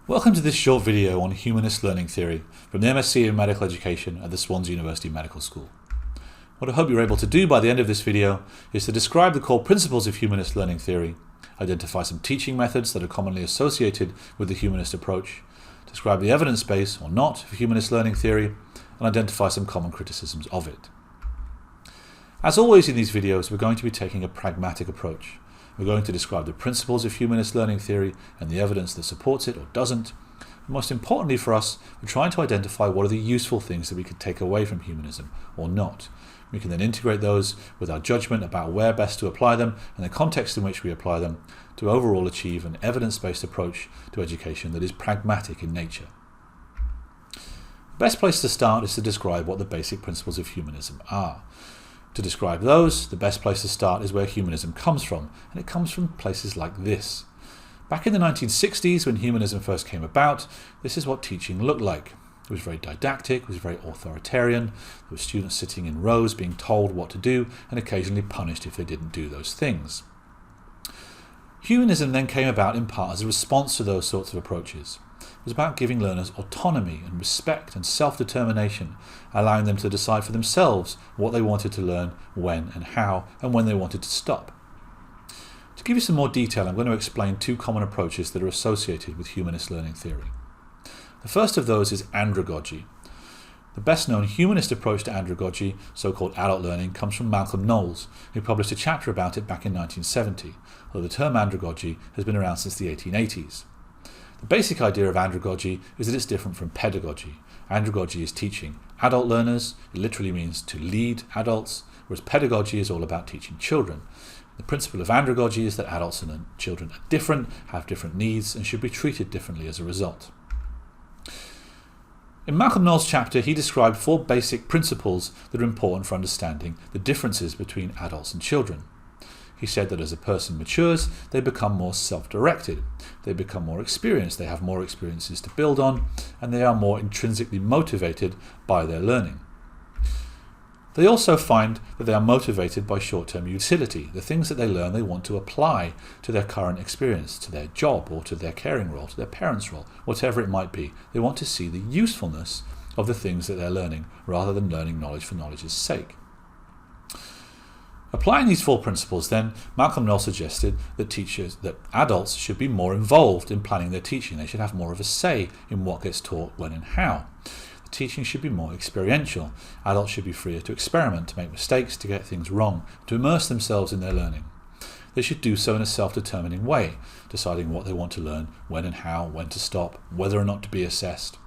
Welcome to this short video on humanist learning theory from the MSc in Medical Education at the Swansea University Medical School. What I hope you're able to do by the end of this video is to describe the core principles of humanist learning theory, identify some teaching methods that are commonly associated with the humanist approach, describe the evidence base or not for humanist learning theory, and identify some common criticisms of it. As always in these videos, we're going to be taking a pragmatic approach. We're going to describe the principles of humanist learning theory and the evidence that supports it or doesn't. And most importantly for us, we're trying to identify what are the useful things that we could take away from humanism or not. We can then integrate those with our judgment about where best to apply them and the context in which we apply them to overall achieve an evidence-based approach to education that is pragmatic in nature. The best place to start is to describe what the basic principles of humanism are. To describe those, the best place to start is where humanism comes from, and it comes from places like this. Back in the 1960s, when humanism first came about, this is what teaching looked like. It was very didactic, it was very authoritarian. There were students sitting in rows being told what to do and occasionally punished if they didn't do those things. Humanism then came about in part as a response to those sorts of approaches. It was about giving learners autonomy and respect and self-determination, allowing them to decide for themselves what they wanted to learn, when and how, and when they wanted to stop. To give you some more detail, I'm going to explain two common approaches that are associated with humanist learning theory. The first of those is Andragogy. The best-known humanist approach to Andragogy, so-called adult learning, comes from Malcolm Knowles, who published a chapter about it back in 1970, although the term Andragogy has been around since the 1880s. The basic idea of andragogy is that it's different from pedagogy. Andragogy is teaching adult learners. It literally means to lead adults, whereas pedagogy is all about teaching children. The principle of andragogy is that adults and children are different, have different needs, and should be treated differently as a result. In Malcolm Knowles' chapter, he described four basic principles that are important for understanding the differences between adults and children. He said that as a person matures, they become more self-directed, they become more experienced, they have more experiences to build on, and they are more intrinsically motivated by their learning. They also find that they are motivated by short-term utility. The things that they learn they want to apply to their current experience, to their job, or to their caring role, to their parents' role, whatever it might be. They want to see the usefulness of the things that they're learning, rather than learning knowledge for knowledge's sake. Applying these four principles then, Malcolm Knowles suggested that adults should be more involved in planning their teaching. They should have more of a say in what gets taught, when and how. The teaching should be more experiential. Adults should be freer to experiment, to make mistakes, to get things wrong, to immerse themselves in their learning. They should do so in a self-determining way, deciding what they want to learn, when and how, when to stop, whether or not to be assessed.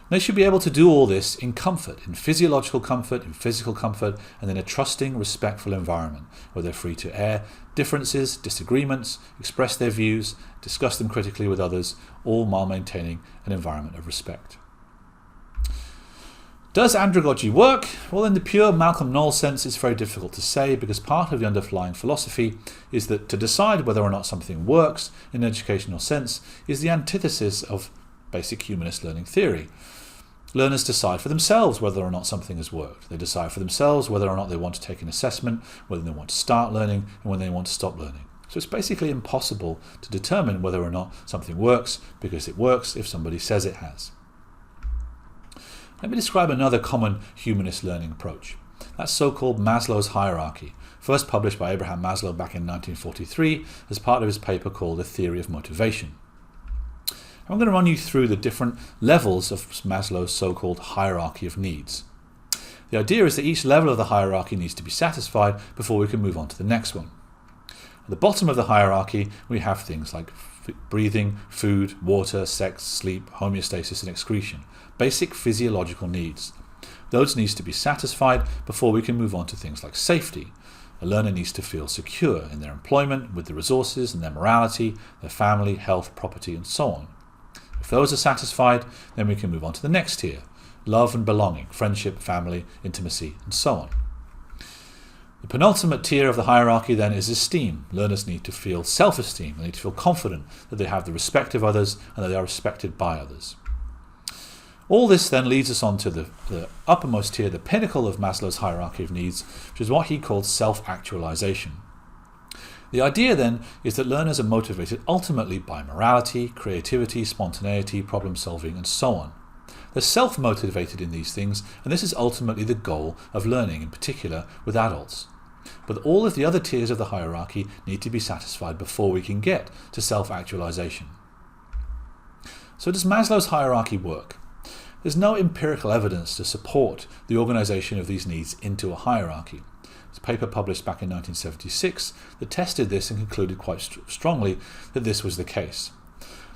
They should be able to do all this in comfort, in physiological comfort, in physical comfort, and in a trusting, respectful environment, where they're free to air differences, disagreements, express their views, discuss them critically with others, all while maintaining an environment of respect. Does andragogy work? Well, in the pure Malcolm Knowles sense, it's very difficult to say, because part of the underlying philosophy is that to decide whether or not something works in an educational sense is the antithesis of basic humanist learning theory. Learners decide for themselves whether or not something has worked. They decide for themselves whether or not they want to take an assessment, whether they want to start learning, and when they want to stop learning. So it's basically impossible to determine whether or not something works, because it works if somebody says it has. Let me describe another common humanist learning approach. That's so-called Maslow's Hierarchy, first published by Abraham Maslow back in 1943 as part of his paper called The Theory of Motivation. I'm going to run you through the different levels of Maslow's so-called hierarchy of needs. The idea is that each level of the hierarchy needs to be satisfied before we can move on to the next one. At the bottom of the hierarchy, we have things like breathing, food, water, sex, sleep, homeostasis, and excretion, basic physiological needs. Those need to be satisfied before we can move on to things like safety. A learner needs to feel secure in their employment, with the resources and their morality, their family, health, property, and so on. If those are satisfied, then we can move on to the next tier: love and belonging, friendship, family, intimacy, and so on. The penultimate tier of the hierarchy then is esteem. Learners need to feel self-esteem. They need to feel confident that they have the respect of others and that they are respected by others. All this then leads us on to the uppermost tier, the pinnacle of Maslow's hierarchy of needs, which is what he called self-actualization. The idea then is that learners are motivated ultimately by morality, creativity, spontaneity, problem solving, and so on. They're self-motivated in these things, and this is ultimately the goal of learning, in particular with adults. But all of the other tiers of the hierarchy need to be satisfied before we can get to self-actualization. So does Maslow's hierarchy work? There's no empirical evidence to support the organization of these needs into a hierarchy. There's a paper published back in 1976 that tested this and concluded quite strongly that this was the case.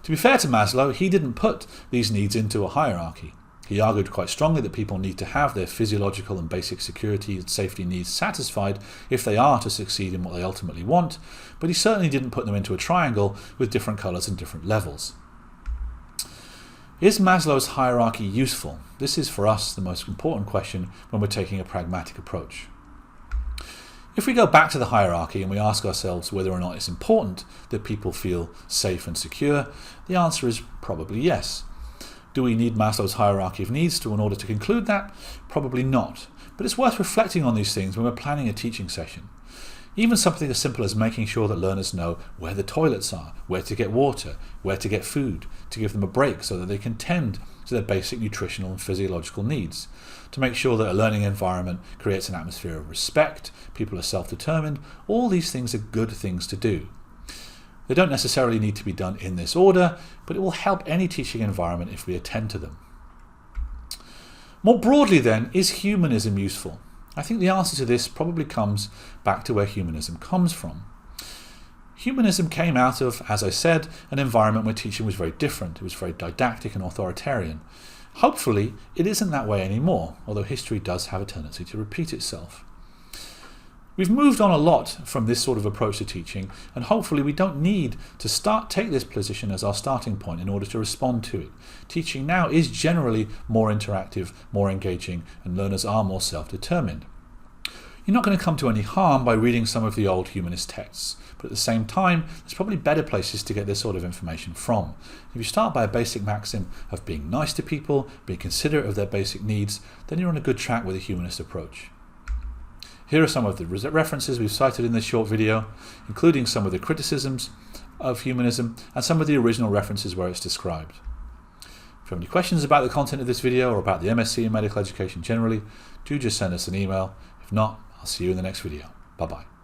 To be fair to Maslow, he didn't put these needs into a hierarchy. He argued quite strongly that people need to have their physiological and basic security and safety needs satisfied if they are to succeed in what they ultimately want, but he certainly didn't put them into a triangle with different colours and different levels. Is Maslow's hierarchy useful? This is for us the most important question when we're taking a pragmatic approach. If we go back to the hierarchy and we ask ourselves whether or not it's important that people feel safe and secure, the answer is probably yes. Do we need Maslow's hierarchy of needs in order to conclude that? Probably not. But it's worth reflecting on these things when we're planning a teaching session. Even something as simple as making sure that learners know where the toilets are, where to get water, where to get food, to give them a break so that they can tend to their basic nutritional and physiological needs, to make sure that a learning environment creates an atmosphere of respect, people are self-determined. All these things are good things to do. They don't necessarily need to be done in this order, but it will help any teaching environment if we attend to them. More broadly then, is humanism useful? I think the answer to this probably comes back to where humanism comes from. Humanism came out of, as I said, an environment where teaching was very different. It was very didactic and authoritarian. Hopefully, it isn't that way anymore, although history does have a tendency to repeat itself. We've moved on a lot from this sort of approach to teaching, and hopefully we don't need to take this position as our starting point in order to respond to it. Teaching now is generally more interactive, more engaging, and learners are more self-determined. You're not going to come to any harm by reading some of the old humanist texts, but at the same time, there's probably better places to get this sort of information from. If you start by a basic maxim of being nice to people, being considerate of their basic needs, then you're on a good track with a humanist approach. Here are some of the references we've cited in this short video, including some of the criticisms of humanism and some of the original references where it's described. If you have any questions about the content of this video or about the MSc in medical education generally, do just send us an email. If not, I'll see you in the next video. Bye-bye.